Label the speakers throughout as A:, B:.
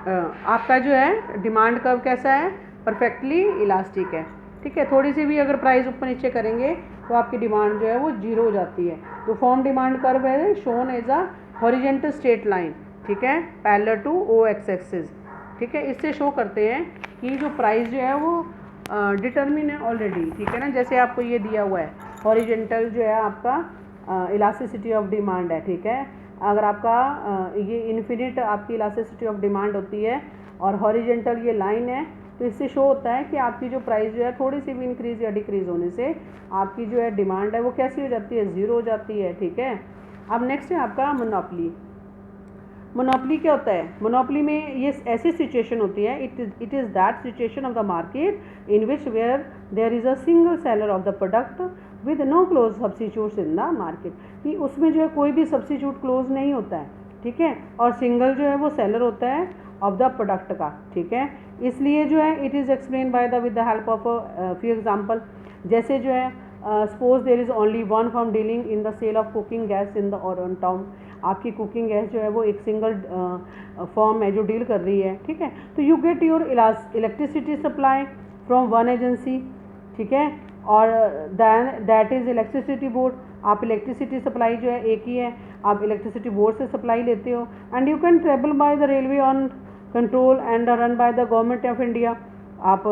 A: आपका जो है डिमांड कर्व कैसा है, परफेक्टली इलास्टिक है, ठीक है। थोड़ी सी भी अगर प्राइस ऊपर नीचे करेंगे तो आपकी डिमांड जो है वो जीरो हो जाती है। तो फॉर्म डिमांड कर्व है shown as a horizontal straight line, ठीक है, parallel to O X axis, ठीक है। इससे शो करते हैं कि जो प्राइस जो है वो डिटर्मिन है ऑलरेडी, ठीक है ना। जैसे आपको ये दिया हुआ है हॉरिजेंटल जो है आपका इलास्टिसिटी ऑफ डिमांड है, ठीक है। अगर आपका ये इन्फिनिट आपकी इलास्टिसिटी ऑफ डिमांड होती है और हॉरिजेंटल ये लाइन है, तो इससे शो होता है कि आपकी जो प्राइस जो है थोड़ी सी भी इंक्रीज या डिक्रीज होने से आपकी जो है डिमांड है वो कैसी हो जाती है, ज़ीरो हो जाती है, ठीक है। अब नेक्स्ट है आपका मोनोपोली। मोनोपोली क्या होता है? मोनोपोली में ये ऐसी सिचुएशन होती है, it is that situation of the market in which where there is a single seller of the product with no close substitutes in the market, कि उसमें जो है कोई भी सब्सिट्यूट क्लोज नहीं होता है, ठीक है, और सिंगल जो है वो सेलर होता है ऑफ द प्रोडक्ट का, ठीक है। इसलिए जो है it is explain by the with the help of few example. जैसे जो है suppose there is only one firm dealing in the sale of cooking gas in the our town. आपकी कुकिंग गैस जो है वो एक सिंगल फर्म है जो डील कर रही है, ठीक है। तो you get your electricity supply from one agency, ठीक है, और then that is electricity board. आप इलेक्ट्रिसिटी सप्लाई जो है एक ही है, आप इलेक्ट्रिसिटी बोर्ड से सप्लाई लेते हो। And you can travel by the railway on control and run by the government of India. आप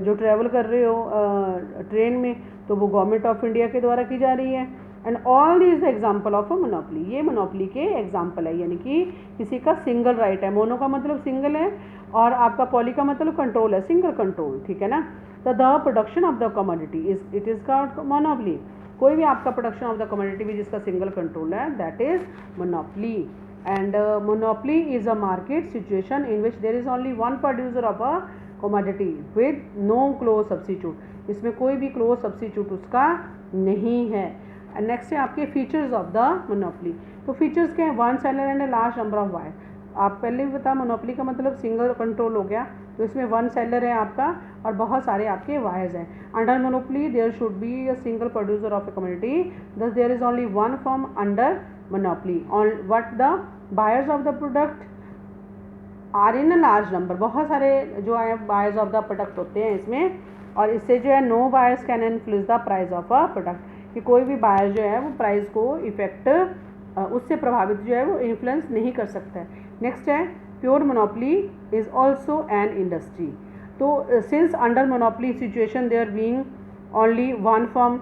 A: जो ट्रैवल कर रहे हो ट्रेन में, तो वो गवर्नमेंट ऑफ इंडिया के द्वारा की जा रही है। And all these example of a monopoly, ये मोनोपोली के एग्जाम्पल है, यानी कि किसी का सिंगल राइट है। मोनो का मतलब सिंगल है और आपका पॉली का मतलब कंट्रोल है, सिंगल कंट्रोल, ठीक है ना। तो the production of the commodity is it is called monopoly. कोई भी आपका प्रोडक्शन ऑफ द कमोडिटी भी जिसका सिंगल कंट्रोल है, that is monopoly. And monopoly is a market situation in which there is only one producer of a commodity with no close substitute. इसमें कोई भी close substitute उसका नहीं है। Next है आपके फीचर्स ऑफ द मोनोपोली। तो फीचर्स क्या है? One seller and a large number of wire. आप पहले भी बता, मोनोपोली का मतलब सिंगल कंट्रोल हो गया, तो इसमें वन सेलर है आपका और बहुत सारे आपके वायर्स हैं। Under monopoly there should be a single producer of a community, thus there is only one firm under monopoly on what the buyers of the product are in a large number. बहुत सारे जो है buyers of the product होते हैं इसमें, और इससे जो है no buyers can influence the price of a product, कि कोई भी बायर जो है वो प्राइस को इफेक्ट उससे प्रभावित जो है वो इन्फ्लुएंस नहीं कर सकता है। नेक्स्ट है pure monopoly is also an industry. तो since under monopoly situation there being only one firm,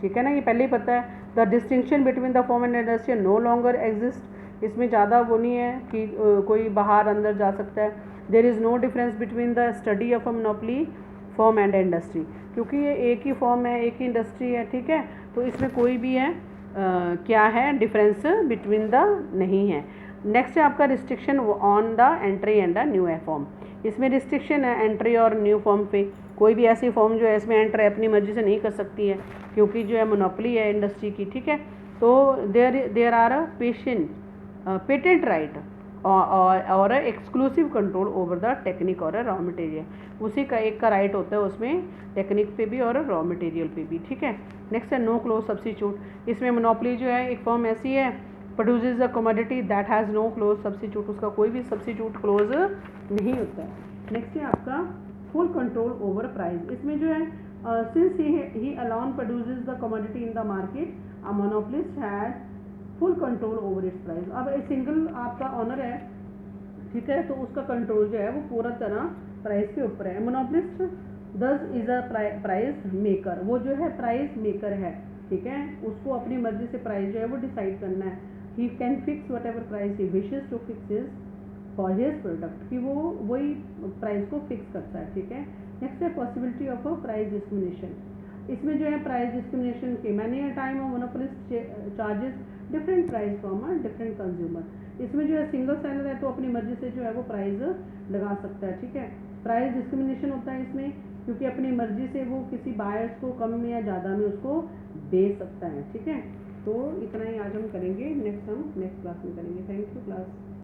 A: ठीक है ना, ये पहले ही पता है। The distinction between the firm and industry no longer exist. इसमें ज़्यादा वो नहीं है कि कोई बाहर अंदर जा सकता है। There is no difference between the study of a monopoly form and industry, क्योंकि ये एक ही फॉर्म है, एक ही इंडस्ट्री है, ठीक है। तो इसमें कोई भी है क्या है डिफरेंस बिटवीन द नहीं है। नेक्स्ट है आपका restriction on the entry and the new form. इसमें रिस्ट्रिक्शन है एंट्री और न्यू फॉर्म पे। कोई भी ऐसी फॉर्म जो है इसमें एंट्री अपनी मर्जी से नहीं कर सकती है, क्योंकि जो है मोनोपोली है इंडस्ट्री की, ठीक है। तो there are a patent right और exclusive control over the technique और रॉ मटेरियल। उसी का एक का राइट होता है उसमें, टेक्निक पे भी और रॉ मटेरियल पे भी, ठीक है। नेक्स्ट है नो क्लोज सब्सिट्यूट। इसमें मोनोपोली जो है एक फॉर्म ऐसी है produces a commodity that has no close substitute, उसका कोई भी सब्सिट्यूट क्लोज नहीं होता है। नेक्स्ट है आपका फुल कंट्रोल ओवर प्राइस। इसमें जो है since he alone produces the commodity in the market, a monopolist has full control over it's price. अब एक सिंगल आपका ऑनर है, ठीक है, तो उसका कंट्रोल जो है वो पूरा तरह प्राइस के ऊपर है। मोनोपोलिस्ट दस इज अ प्राइस मेकर, वो जो है प्राइस मेकर है, ठीक है। उसको अपनी मर्जी से प्राइस जो है वो डिसाइड करना है। He can fix whatever price he wishes to fix is for his product, कि वो वही प्राइस को फिक्स करता है, ठीक है। नेक्स्ट है possibility of a price discrimination. इसमें जो है प्राइस डिस्क्रिमिनेशन के many a time monopolist charges different price from a different consumer. इसमें जो है सिंगल सेलर है तो अपनी मर्जी से जो है वो प्राइस लगा सकता है, ठीक है। प्राइस डिस्क्रिमिनेशन होता है इसमें, क्योंकि अपनी मर्जी से वो किसी बायर्स को कम में या ज़्यादा में उसको दे सकता है, ठीक है। तो इतना ही आज हम करेंगे, नेक्स्ट हम नेक्स्ट क्लास में करेंगे। Thank you class.